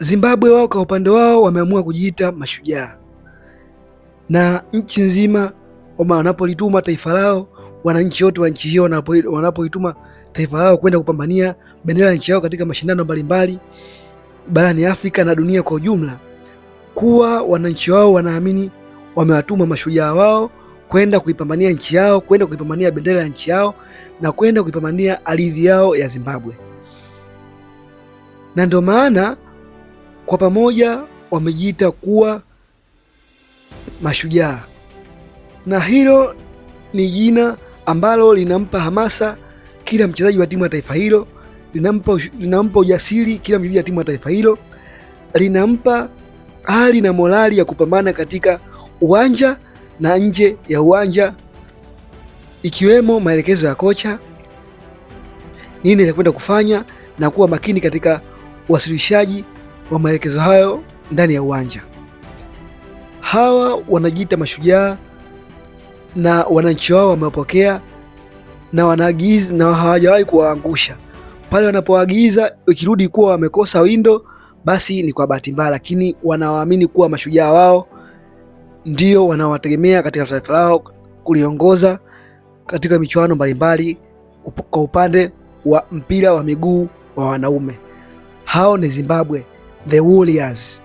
Zimbabwe wao kwa upande wao wameamua kujiita mashujaa, na nchi nzima wanapolituma taifa lao, wananchi wote wa nchi hiyo wanapoituma taifa lao kwenda kupambania bendera ya nchi yao katika mashindano mbalimbali barani Afrika na dunia kwa ujumla, kuwa wananchi wao wanaamini wamewatuma mashujaa wao kwenda kuipambania nchi yao, kwenda kuipambania bendera ya nchi yao na kwenda kuipambania ardhi yao ya Zimbabwe. Na ndio maana kwa pamoja wamejiita kuwa mashujaa, na hilo ni jina ambalo linampa hamasa kila mchezaji wa timu ya taifa hilo, linampa ujasiri kila mchezaji wa timu ya taifa hilo, linampa hali na morali ya kupambana katika uwanja na nje ya uwanja, ikiwemo maelekezo ya kocha, nini cha kwenda kufanya na kuwa makini katika uwasilishaji wa maelekezo hayo ndani ya uwanja. Hawa wanajiita mashujaa na wananchi wao wamewapokea na wanaagiza na hawajawahi kuwaangusha. Pale wanapoagiza ikirudi kuwa wamekosa windo, basi ni kwa bahati mbaya, lakini wanawaamini kuwa mashujaa wao ndio wanawategemea katika taifa lao kuliongoza katika michuano mbalimbali kwa upande wa mpira wa miguu wa wanaume. Hao ni Zimbabwe, the Warriors.